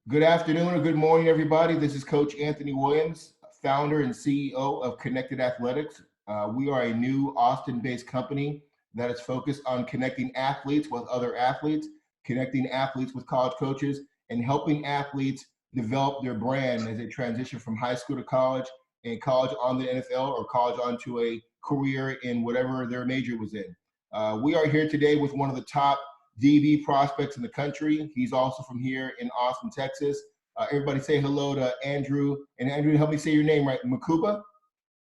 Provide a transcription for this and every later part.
Good afternoon or good morning, everybody. This is Coach Anthony Williams, founder and CEO of Connected Athletics. We are a new Austin-based company that is focused on connecting athletes with other athletes, connecting athletes with college coaches, and helping athletes develop their brand as they transition from high school to college and college on the NFL or college onto a career in whatever their major was in. We are here today with one of the top DB prospects in the country. He's also from here in Austin, Texas. Everybody say hello to Andrew. And Andrew, help me say your name right. Mukuba?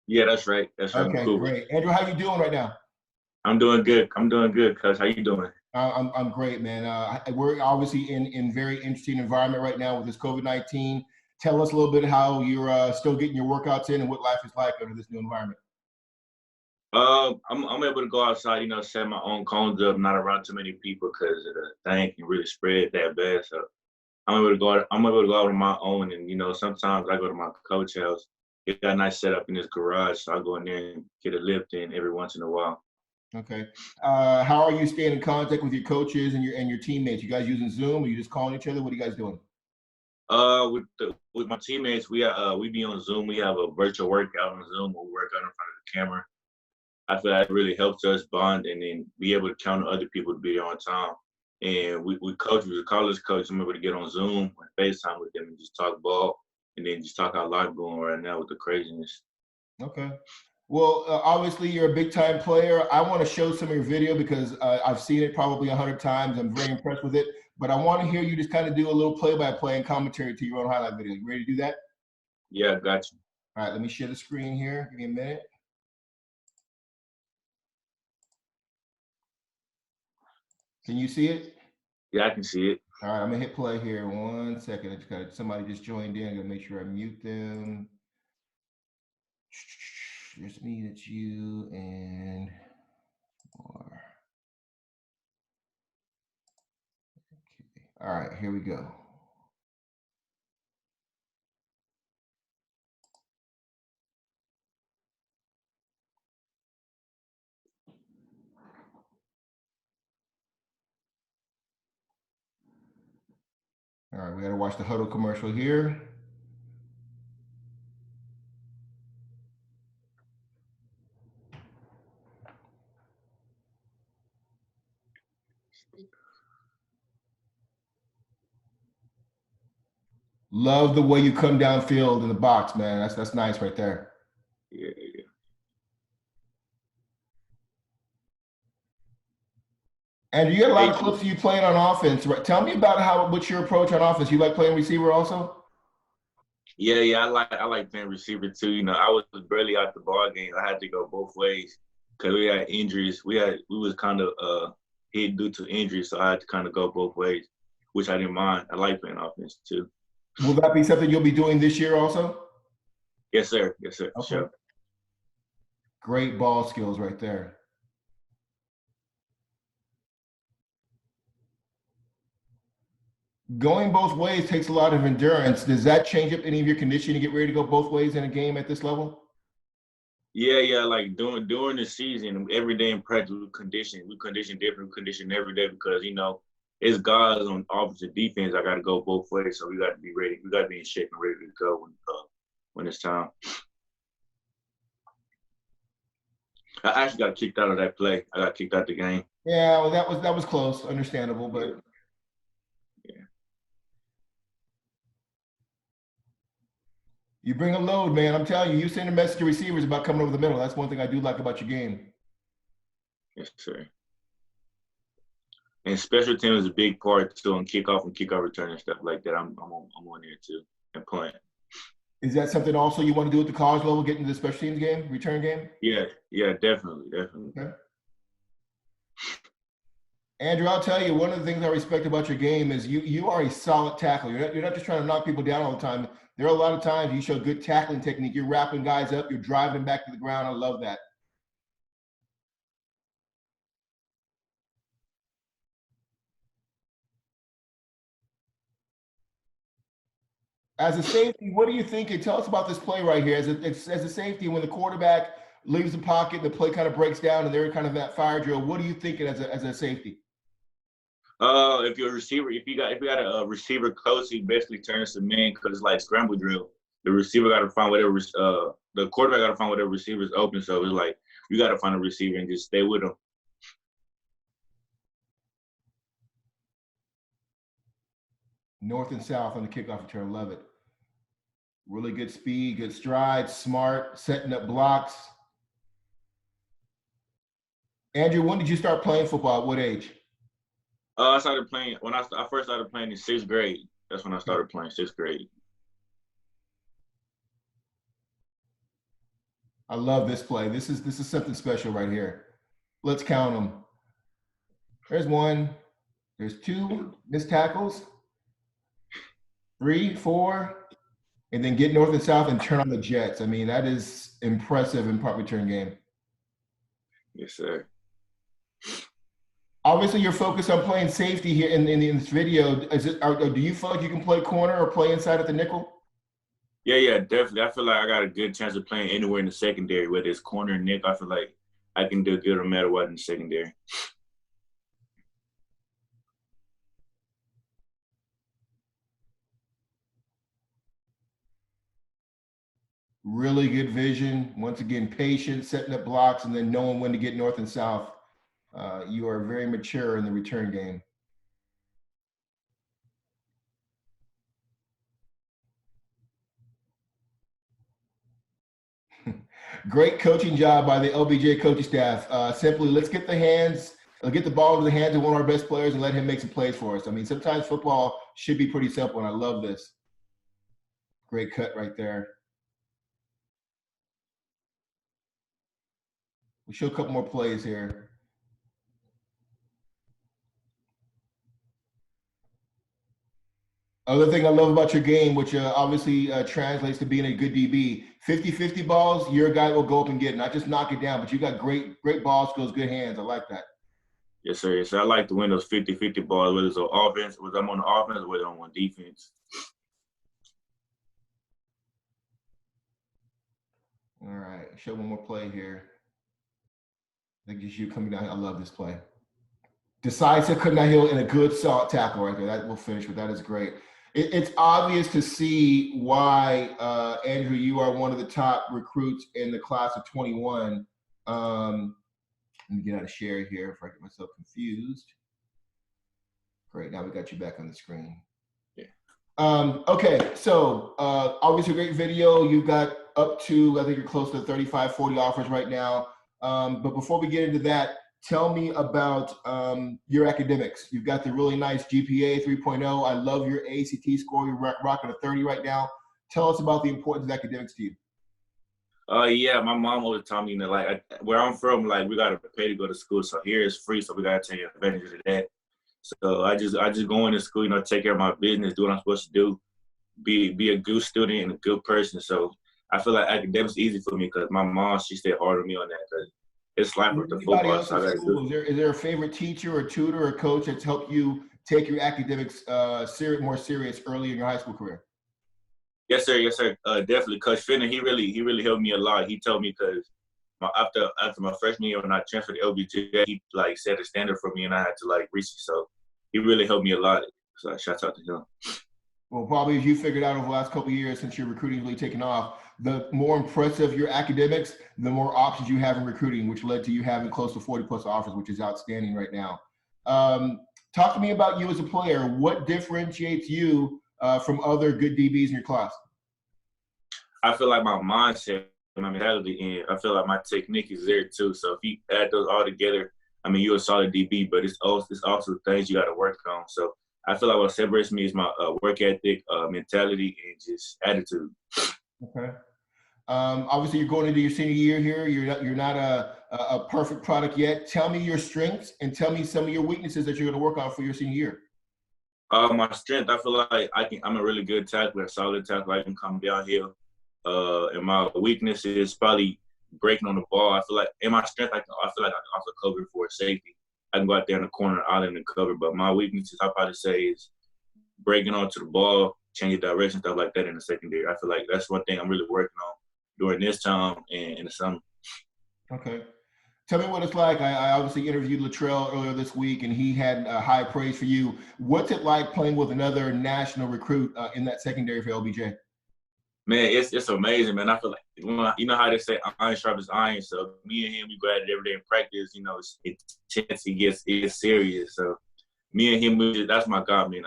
Yeah, that's right. That's right, Okay, Mukuba. great. Andrew, how you doing right now? I'm doing good. I'm doing good, cuz. How you doing? I'm great, man. We're obviously in very interesting environment right now with this COVID-19. Tell us a little bit how you're still getting your workouts in and what life is like under this new environment. I'm able to go outside, set my own cones up, not around too many people because the thing can really spread that bad. So I'm able to go. I'm able to go out on my own, and sometimes I go to my coach house. He got a nice setup in his garage, so I go in there and get a lift in every once in a while. Okay. How are you staying in contact with your coaches and your teammates? You guys using Zoom? Or you just calling each other? What are you guys doing? With my teammates, we be on Zoom. We have a virtual workout on Zoom where we work out in front of the camera. I feel that really helps us bond and then be able to count on other people to be there on time. And we coach, we was a college coach. I'm able to get on Zoom and FaceTime with them and just talk ball and then just talk how life going right now with the craziness. Okay. Well, obviously you're a big time player. I want to show some of your video because I've seen it probably 100 times. I'm very impressed with it. But I want to hear you just kind of do a little play-by-play and commentary to your own highlight video. You ready to do that? Yeah, I got you. All right, let me share the screen here. Give me a minute. Can you see it? Yeah, I can see it. All right, I'm gonna hit play here. 1 second. I just got somebody just joined in. I'm gonna make sure I mute them. There's me, that's you, and more. Okay. All right, here we go. All right, we got to watch the huddle commercial here. Love the way you come downfield in the box, man. That's nice right there. Yeah. And you got a lot of clips of you playing on offense. Right? Tell me about what's your approach on offense. You like playing receiver also? Yeah. I like playing receiver too. I was barely out the ball game. I had to go both ways because we had injuries. We was kind of hit due to injuries, so I had to kind of go both ways, which I didn't mind. I like playing offense too. Will that be something you'll be doing this year also? Yes, sir. Yes, sir. Okay. Sure. Great ball skills right there. Going both ways takes a lot of endurance. Does that change up any of your conditioning to get ready to go both ways in a game at this level? Yeah. Like during the season, every day in practice, we condition different. We condition every day because it's guys on offense and defense. I got to go both ways, so we got to be ready. We got to be in shape and ready to go when it's time. I actually got kicked out of that play. I got kicked out the game. Yeah, well, that was close, understandable, but yeah. You bring a load, man. I'm telling you, you send a message to receivers about coming over the middle. That's one thing I do like about your game. Yes, sir. And special teams is a big part too, on kickoff and kickoff return and stuff like that. I'm on there too and playing. Is that something also you want to do at the college level, get into the special teams game, return game? Yeah, definitely. Okay. Andrew, I'll tell you, one of the things I respect about your game is you are a solid tackler. You're not just trying to knock people down all the time. There are a lot of times you show good tackling technique. You're wrapping guys up. You're driving them back to the ground. I love that. As a safety, what do you think? Tell us about this play right here. As a safety, when the quarterback leaves the pocket, the play kind of breaks down, and they're kind of that fire drill. What are you thinking as a safety? If you're a receiver, if you got a receiver close, he basically turns to man because it's like scramble drill. The receiver got to find whatever the quarterback got to find whatever receiver's open. So it's like you got to find a receiver and just stay with him. North and south on the kickoff return. Love it. Really good speed, good stride, smart, setting up blocks. Andrew, when did you start playing football? At what age? I started playing when I first started playing in 6th grade. That's when I started playing 6th grade. I love this play. This is something special right here. Let's count them. There's one. There's two missed tackles. 3, 4, and then get north and south and turn on the jets. I mean, that is impressive in punt return game. Yes, sir. Obviously, you're focused on playing safety here in this video. Do you feel like you can play corner or play inside at the nickel? Yeah, definitely. I feel like I got a good chance of playing anywhere in the secondary, whether it's corner or nick. I feel like I can do good no matter what in the secondary. Really good vision. Once again, patience, setting up blocks, and then knowing when to get north and south. You are very mature in the return game. Great coaching job by the LBJ coaching staff. Simply, let's get the ball into the hands of one of our best players and let him make some plays for us. I mean, sometimes football should be pretty simple, and I love this. Great cut right there. We'll show a couple more plays here. Other thing I love about your game, which obviously translates to being a good DB, 50-50 balls, you're a guy that will go up and get it, not just knock it down, but you got great ball skills, good hands. I like that. Yes, sir. Yes, sir. I like to win those 50-50 balls, whether it's on offense, whether I'm on the offense, or whether I'm on defense. All right, show one more play here. I think just you coming down. I love this play. Decisive, could not heal in a good solid tackle right there. That will finish with. That is great. It's obvious to see why, Andrew, you are one of the top recruits in the class of 21. Let me get out of share here if I get myself confused. Great, now we got you back on the screen. Yeah. Okay, so obviously great video. You've got up to, I think you're close to 35, 40 offers right now. But before we get into that, tell me about your academics. You've got the really nice GPA 3.0. I love your ACT score. You're rocking a 30 right now. Tell us about the importance of academics to you. Yeah, my mom always taught me that, like, where I'm from, like, we gotta pay to go to school. So here it's free, so we gotta take advantage of that. So I just go into school, take care of my business, do what I'm supposed to do, be a good student and a good person. So I feel like academics is easy for me because my mom, she stayed hard on me on that because it's life with the Anybody football. else So I in gotta school, do. is there a favorite teacher or tutor or coach that's helped you take your academics more serious early in your high school career? Yes, sir. Yes, sir. Definitely, Coach Finner. He really helped me a lot. He told me because after my freshman year when I transferred to LBJ, he like set a standard for me, and I had to like reach it. So he really helped me a lot. So shout out to him. Well, probably as you figured out over the last couple of years since your recruiting really taken off, the more impressive your academics, the more options you have in recruiting, which led to you having close to 40 plus offers, which is outstanding right now. Talk to me about you as a player. What differentiates you from other good DBs in your class? I feel like my mindset, my mentality, and I feel like my technique is there too. So if you add those all together, I mean, you're a solid DB, but it's also things you got to work on. So I feel like what separates me is my work ethic, mentality, and just attitude. Okay. Obviously, you're going into your senior year here. You're not a perfect product yet. Tell me your strengths and tell me some of your weaknesses that you're going to work on for your senior year. My strength, I feel like I'm a really good tackler, a solid tackler. I can come downhill. And my weakness is probably breaking on the ball. I feel like in my strength, I feel like I can also cover for a safety. I can go out there in the corner, island, and cover. But my weaknesses, I probably say, is breaking onto the ball, changing direction, stuff like that in the secondary. I feel like that's one thing I'm really working on during this time and in the summer. Okay. Tell me what it's like. I obviously interviewed Latrell earlier this week, and he had high praise for you. What's it like playing with another national recruit in that secondary for LBJ? Man, it's amazing, man. I feel like you know how they say iron sharpens iron. So me and him, we go at it every day in practice. You know, it's intense. It's serious. So me and him, that's my God, man.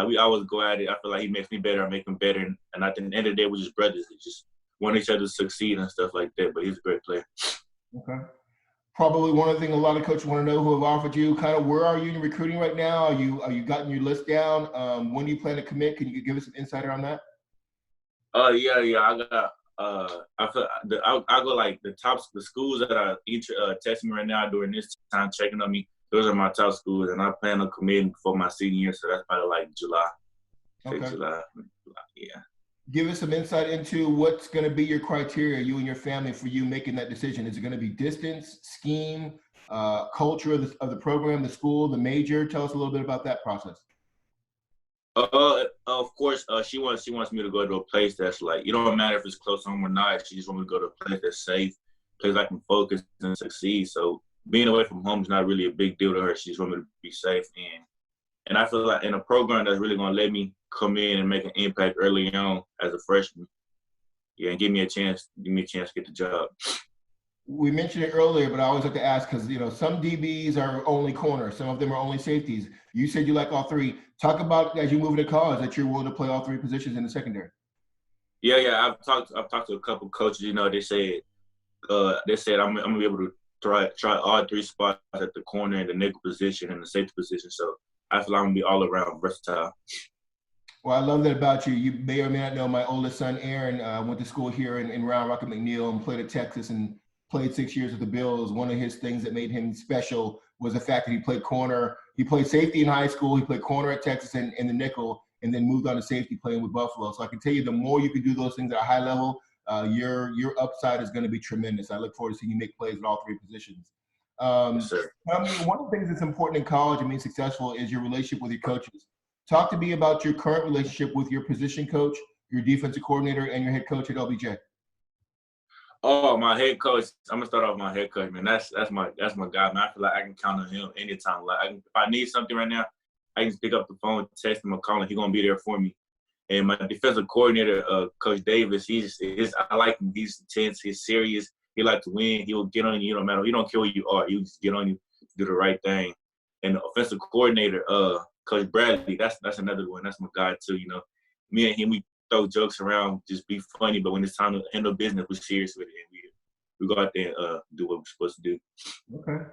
We always go at it. I feel like he makes me better. I make him better, and at the end of the day, we're just brothers. We just want each other to succeed and stuff like that. But he's a great player. Okay. Probably one of the things a lot of coaches want to know who have offered you. Kind of where are you in recruiting right now? Are you gotten your list down? When do you plan to commit? Can you give us some insight on that? Yeah. I got. I go like the schools that are each texting me right now during this time checking on me. Those are my top schools, and I plan on committing for my senior year. So that's probably like July. Okay. July. Yeah. Give us some insight into what's going to be your criteria, you and your family, for you making that decision. Is it going to be distance, scheme, culture of the program, the school, the major? Tell us a little bit about that process. Of course, she wants me to go to a place that's like, it don't matter if it's close home or not. She just wants me to go to a place that's safe, place I can focus and succeed. So being away from home is not really a big deal to her. She just wants me to be safe, and I feel like in a program that's really gonna let me come in and make an impact early on as a freshman. Yeah, and give me a chance to get the job. We mentioned it earlier, but I always like to ask because some DBs are only corners, some of them are only safeties. You said you like all three. Talk about as you move into college that you're willing to play all three positions in the secondary. Yeah. I've talked to a couple coaches. They said I'm gonna be able to try all three spots at the corner and the nickel position and the safety position. So I feel like I'm gonna be all around versatile. Well, I love that about you. You may or may not know my oldest son, Aaron, went to school here in Round Rock and McNeil and played at Texas and played 6 years with the Bills. One of his things that made him special was the fact that he played corner. He played safety in high school. He played corner at Texas and in the nickel, and then moved on to safety playing with Buffalo. So I can tell you, the more you can do those things at a high level, your upside is going to be tremendous. I look forward to seeing you make plays at all three positions. Yes, sir. I mean, one of the things that's important in college and being successful is your relationship with your coaches. Talk to me about your current relationship with your position coach, your defensive coordinator, and your head coach at LBJ. Oh, my head coach. I'm gonna start off with my head coach, man. That's my guy, man. I feel like I can count on him anytime. Like if I need something right now, I can just pick up the phone, text him, or call him. He's gonna be there for me. And my defensive coordinator, Coach Davis, I like him. He's intense. He's serious. He like to win. He will get on you. No matter. He don't care who you are. He will just get on you, do the right thing. And the offensive coordinator, Coach Bradley, that's another one. That's my guy too. Me and him, we throw jokes around, just be funny. But when it's time to handle business, we're serious with it, and we go out there and do what we're supposed to do. Okay.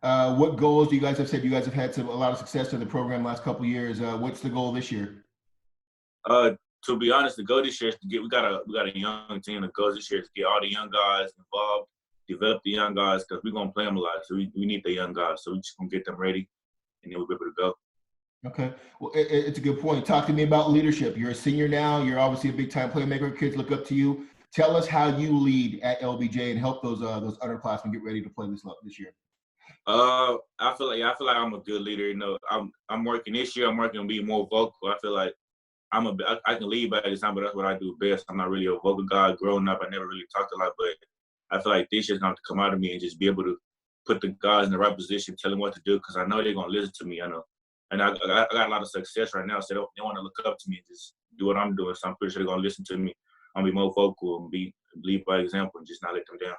What goals do you guys have said? You guys have had a lot of success in the program last couple of years. What's the goal this year? To be honest, the goal this year is to get. We got a young team. The goal this year is to get all the young guys involved, develop the young guys because we're gonna play them a lot. So we need the young guys. So we just gonna get them ready, and then we'll be able to go. Okay. Well, it's a good point. Talk to me about leadership. You're a senior now. You're obviously a big time playmaker. Kids look up to you. Tell us how you lead at LBJ and help those underclassmen get ready to play this year. I feel like I'm a good leader. I'm working this year. I'm working on being more vocal. I feel like I can lead by this time, but that's what I do best. I'm not really a vocal guy. Growing up, I never really talked a lot, but I feel like this year's going to come out of me and just be able to put the guys in the right position, tell them what to do, because I know they're going to listen to me. I know. And I got a lot of success right now, so they want to look up to me and just do what I'm doing. So I'm pretty sure they're going to listen to me. I'm going to be more vocal and lead by example and just not let them down.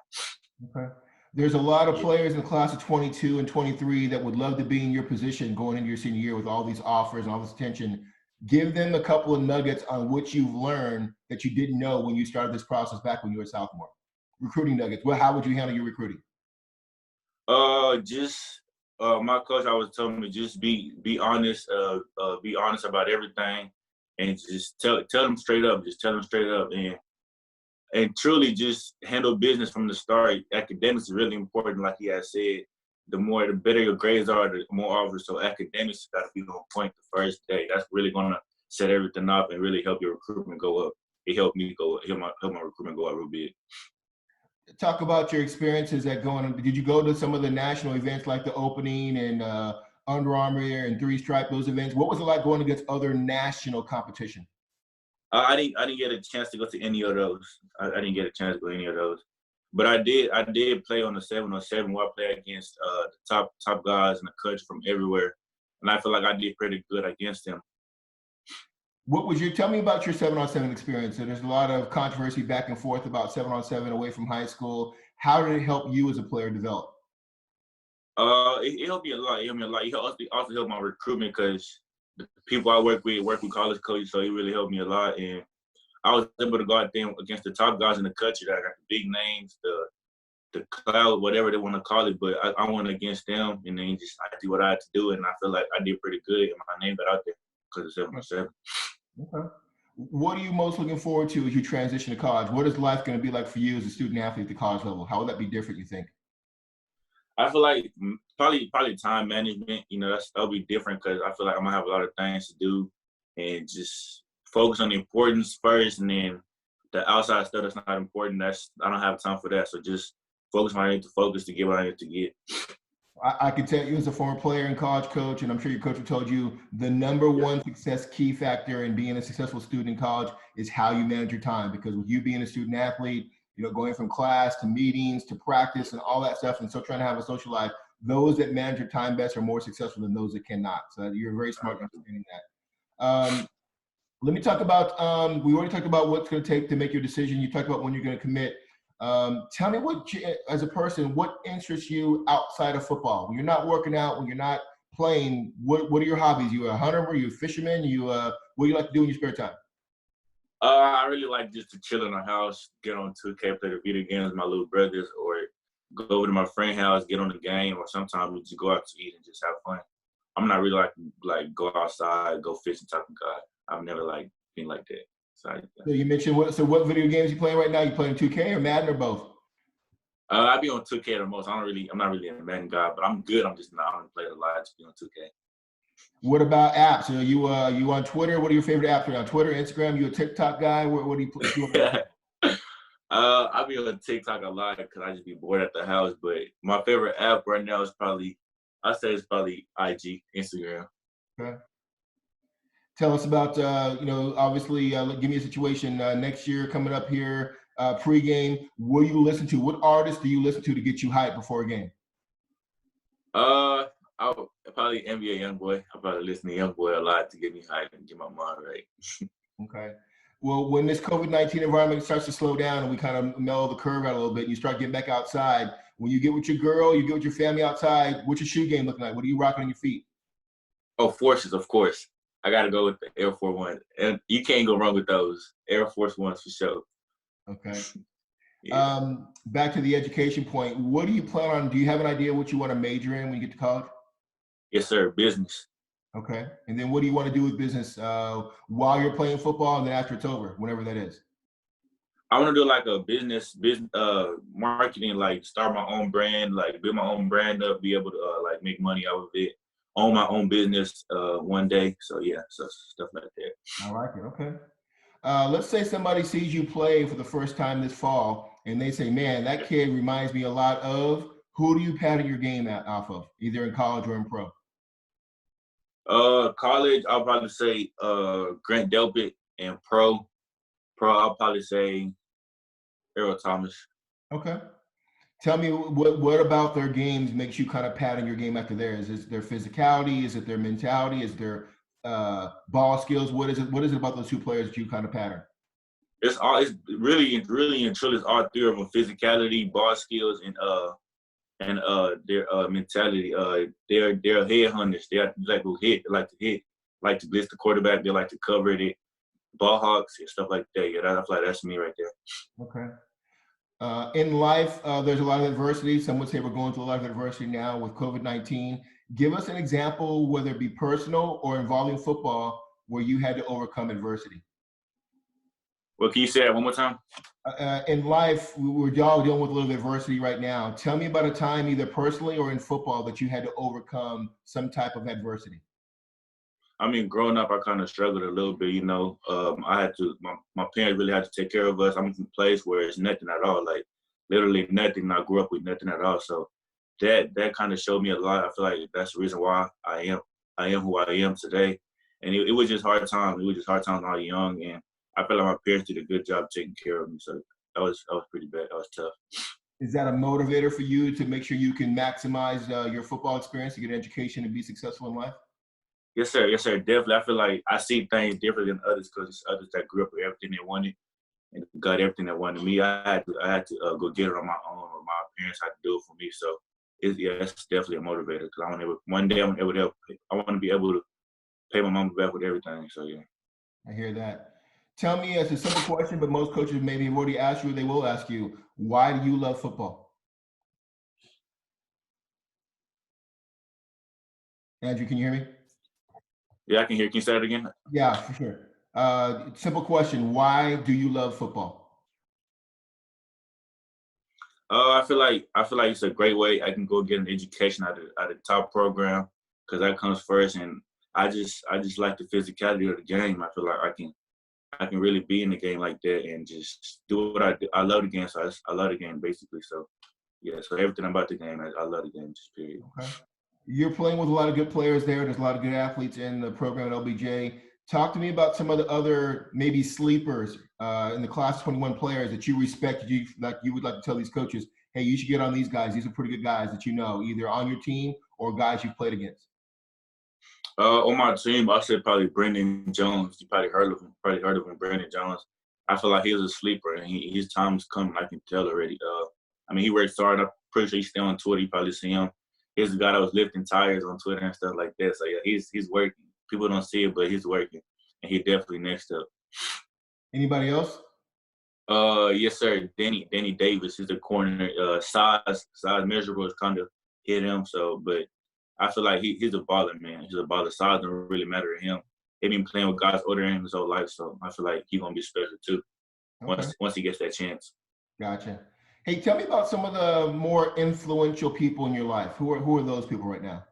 Okay. There's a lot of players in the class of 22 and 23 that would love to be in your position going into your senior year with all these offers and all this attention. Give them a couple of nuggets on what you've learned that you didn't know when you started this process back when you were a sophomore. Recruiting nuggets. Well, how would you handle your recruiting? My coach always told me just be honest, be honest about everything, and just tell them straight up. Just tell them straight up, and truly just handle business from the start. Academics is really important, like he has said. The better your grades are, the more offers. So academics got to be on point the first day. That's really gonna set everything up and really help your recruitment go up. It helped me help my recruitment go up real big. Talk about your experiences at going. Did you go to some of the national events like the opening and Under Armour and Three Stripe, those events? What was it like going against other national competition? I didn't get a chance to go to any of those. I didn't get a chance to go to any of those. But I did play on the 7-on-7 where I played against the top guys in the country from everywhere, and I feel like I did pretty good against them. Tell me about your 7-on-7 experience? So there's a lot of controversy back and forth about 7-on-7 away from high school. How did it help you as a player develop? It helped me a lot. It helped me a lot. It also helped my recruitment because the people I work with college coaches, so it really helped me a lot. And I was able to go out there against the top guys in the country that got the big names, the cloud, whatever they want to call it. But I went against them, and then I did what I had to do, and I feel like I did pretty good, and my name got out there because of 7-on-7. Okay. What are you most looking forward to as you transition to college? What is life going to be like for you as a student athlete at the college level? How will that be different, you think? I feel like probably time management. That'll be different because I feel like I'm gonna have a lot of things to do, and just focus on the importance first, and then the outside stuff that's not important. I don't have time for that. So just focus on what I need to focus to get what I need to get. I can tell you as a former player and college coach, and I'm sure your coach told you, the number one success key factor in being a successful student in college is how you manage your time. Because with you being a student athlete, going from class to meetings to practice and all that stuff, and still trying to have a social life, those that manage your time best are more successful than those that cannot. So you're very smart in understanding that. Let me talk about, we already talked about what's going to take to make your decision. You talked about when you're going to commit. Tell me as a person, what interests you outside of football? When you're not working out, when you're not playing, what are your hobbies? You a hunter? Are you a fisherman? What do you like to do in your spare time? I really like just to chill in the house, get on 2K, play the video games with my little brothers, or go over to my friend's house, get on the game, or sometimes we just go out to eat and just have fun. I'm not really like go outside, go fishing type of guy. I've never been like that. So you mentioned what video games you playing right now? You playing 2K or Madden or both? I be on 2K the most. I'm not really a Madden guy, but I'm good. I'm just not. I don't play a lot to be on 2K. What about apps? Are you on Twitter? What are your favorite apps? Are you on Twitter, Instagram? You a TikTok guy? What do you play? I be on TikTok a lot because I just be bored at the house. But my favorite app right now is probably IG, Instagram. Okay. Tell us about, obviously, give me a situation next year coming up here, pregame. What do you listen to? What artists do you listen to get you hyped before a game? I'll probably NBA YoungBoy. I probably listen to YoungBoy a lot to get me hyped and get my mind right. Okay. Well, when this COVID-19 environment starts to slow down and we kind of mellow the curve out a little bit, and you start getting back outside, when you get with your girl, you get with your family outside, what's your shoe game looking like? What are you rocking on your feet? Oh, Forces, of course. I got to go with the Air Force One. And you can't go wrong with those. Air Force Ones for sure. Okay. Yeah. Back to the education point. What do you plan on? Do you have an idea what you want to major in when you get to college? Yes, sir. Business. Okay. And then what do you want to do with business while you're playing football and then after it's over, whenever that is? I want to do like a business marketing, like start my own brand, like build my own brand up, be able to like make money out of it, own my own business one day. So yeah, so stuff like that. I like it. Okay. Let's say somebody sees you play for the first time this fall and they say, man, that kid reminds me a lot of, who do you pattern your game off of, either in college or in pro? College, I'll probably say Grant Delpit, and pro, I'll probably say Earl Thomas. Okay. Tell me what about their games makes you kind of pattern your game after theirs? Is it their physicality? Is it their mentality? Is their ball skills? What is it about those two players that you kind of pattern? It's really and truly it's all three of them: physicality, ball skills, and their mentality. They're headhunters. They like to hit, they like to blitz the quarterback. They like to cover it, ball hawks and stuff like that. Yeah, I feel like that's me right there. Okay. In life, there's a lot of adversity. Some would say we're going through a lot of adversity now with COVID-19. Give us an example, whether it be personal or involving football, where you had to overcome adversity. Well, can you say that one more time? In life, we're all dealing with a little bit of adversity right now. Tell me about a time, either personally or in football, that you had to overcome some type of adversity. I mean, growing up, I kind of struggled a little bit, I had to, my parents really had to take care of us. I'm from a place where it's nothing at all, like literally nothing. I grew up with nothing at all. So that kind of showed me a lot. I feel like that's the reason why I am who I am today. And it was just hard times. It was just hard times when I was young. And I feel like my parents did a good job taking care of me. So that was pretty bad. That was tough. Is that a motivator for you to make sure you can maximize your football experience to get an education and be successful in life? Yes, sir. Yes, sir. Definitely. I feel like I see things different than others because it's others that grew up with everything they wanted and got everything they wanted. Me, I had to go get it on my own, or my parents had to do it for me. So, it's definitely a motivator because I want to one day I'm able to help. I want to be able to pay my mom back with everything. So, yeah. I hear that. Tell me, it's a simple question, but most coaches maybe have already asked you, they will ask you, why do you love football? Andrew, can you hear me? Yeah, I can hear. Can you say that again? Yeah, for sure. Simple question, why do you love football? I feel like it's a great way I can go get an education at the top program because that comes first, and I just like the physicality of the game. I feel like I can really be in the game like that and just do what I do. I love the game, so I love the game basically. So yeah, so everything about the game, I love the game. Just period. Okay. You're playing with a lot of good players there. There's a lot of good athletes in the program at LBJ. Talk to me about some of the other maybe sleepers in the class 21 players that you respect. You would like to tell these coaches, hey, you should get on these guys. These are pretty good guys that you know, either on your team or guys you've played against. On my team, I said probably Brendan Jones. You probably heard of him. Brendan Jones. I feel like he was a sleeper, and his time's coming. I can tell already. I mean, he works hard. I'm pretty sure he's still on Twitter. You probably see him. He's the guy that was lifting tires on Twitter and stuff like that. So yeah, he's working. People don't see it, but he's working, and he definitely next up. Anybody else? Yes, sir. Danny Davis is the corner. Size measurables kind of hit him. So, but I feel like he's a baller, man. He's a baller. Size don't really matter to him. He's been playing with guys older than him his whole life, so I feel like he's gonna be special too. Okay. Once he gets that chance. Gotcha. Hey, tell me about some of the more influential people in your life. Who are those people right now?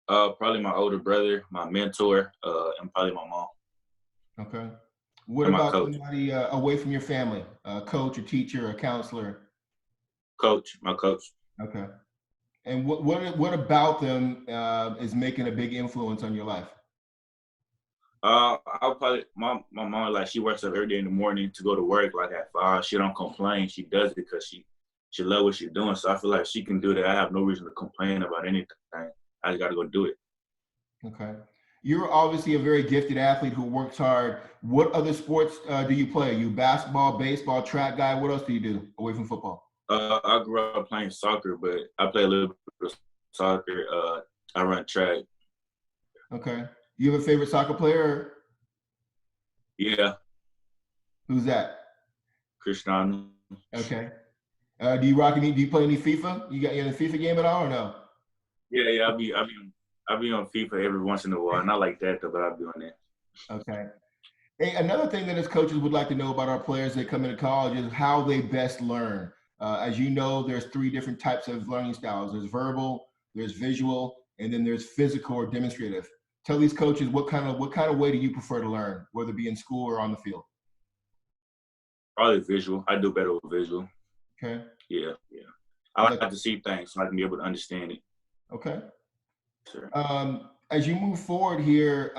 Probably my older brother, my mentor, and probably my mom Okay. What and my about coach. somebody away from your family? A coach, a teacher, a counselor? My coach. Okay. And what about them is making a big influence on your life? I'll probably my mom, like, she works up every day in the morning to go to work like at 5. She don't complain. She does it because she loves what she's doing. So I feel like she can do that. I have no reason to complain about anything. I just got to go do it. Okay. You're obviously a very gifted athlete who works hard. What other sports do you play? Are you basketball, baseball, track guy? What else do you do away from football? I grew up playing soccer, but I play a little bit of soccer. I run track. Okay. You have a favorite soccer player? Yeah, Who's that? Cristiano. Okay. Do you play any FIFA? You got in a FIFA game at all or no? Yeah. I be on FIFA every once in a while. Not like that though, but I'll be on that. Okay. Hey, another thing that as coaches would like to know about our players that come into college is how they best learn. As you know, there's 3 different types of learning styles. There's verbal, there's visual, and then there's physical or demonstrative. Tell these coaches what kind of way do you prefer to learn, whether it be in school or on the field? Probably visual. I do better with visual. Okay. Yeah. I like to see things so I can be able to understand it. Okay. Sure. As you move forward here,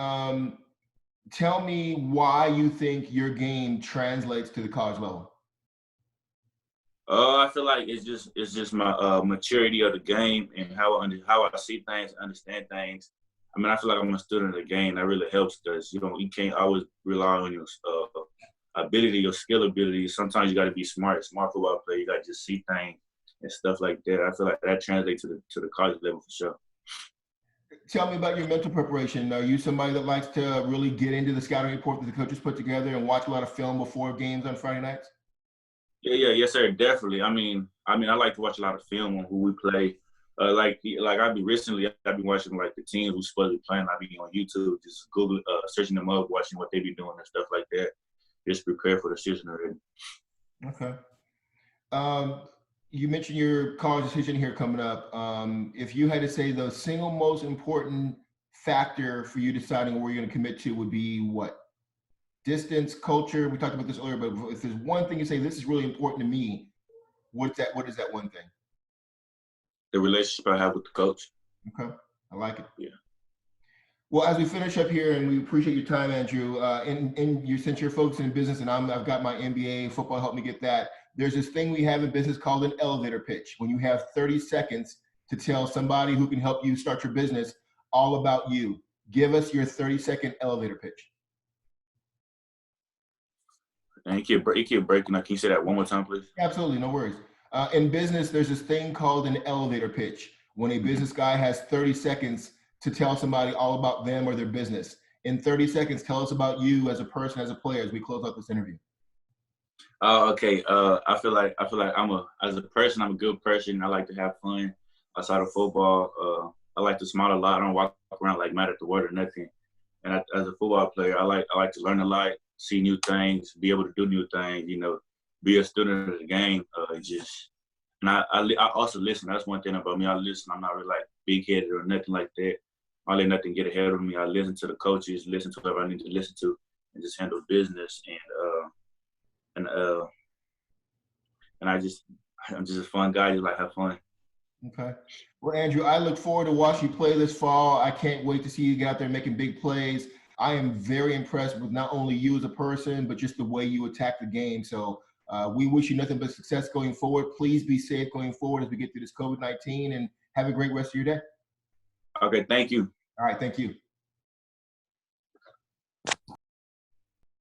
tell me why you think your game translates to the college level. I feel like it's just my maturity of the game and how I see things, understand things. I mean, I feel like I'm a student of the game. That really helps because you can't always rely on your ability, your skill ability. Sometimes you got to be smart football player. You got to just see things and stuff like that. I feel like that translates to the college level for sure. Tell me about your mental preparation. Are you somebody that likes to really get into the scouting report that the coaches put together and watch a lot of film before games on Friday nights? Yes, sir, definitely. I like to watch a lot of film on who we play. I've been watching like the teams we supposed to be playing. I be on YouTube, just Google, searching them up, watching what they be doing and stuff like that. Just prepare for the season already. Okay. Um, you mentioned your college decision here coming up. If you had to say the single most important factor for you deciding where you're going to commit to would be what? Distance, culture. We talked about this earlier, but if there's one thing you say, this is really important to me, what's that? What is that one thing? The relationship I have with the coach. Okay. I like it. Yeah. Well, as we finish up here, and we appreciate your time, Andrew. Since you're focusing in business, and I've got my MBA, football helped me get that. There's this thing we have in business called an elevator pitch. When you have 30 seconds to tell somebody who can help you start your business all about you. Give us your 30-second elevator pitch. And you keep breaking up. Can you say that one more time, please? Absolutely, no worries. In business, there's this thing called an elevator pitch. When a business guy has 30 seconds to tell somebody all about them or their business. In 30 seconds, tell us about you as a person, as a player, as we close out this interview. Okay. I feel like as a person, I'm a good person. I like to have fun outside of football. I like to smile a lot. I don't walk around like mad at the world or nothing. And as a football player, I like to learn a lot, see new things, be able to do new things. You know, be a student of the game. I also listen. That's one thing about me. I listen. I'm not really like big headed or nothing like that. I let nothing get ahead of me. I listen to the coaches, listen to whoever I need to listen to, and just handle business. And I'm just a fun guy. Just like have fun. Okay. Well, Andrew, I look forward to watching you play this fall. I can't wait to see you get out there making big plays. I am very impressed with not only you as a person, but just the way you attack the game. So we wish you nothing but success going forward. Please be safe going forward as we get through this COVID-19, and have a great rest of your day. Okay, thank you. All right, thank you.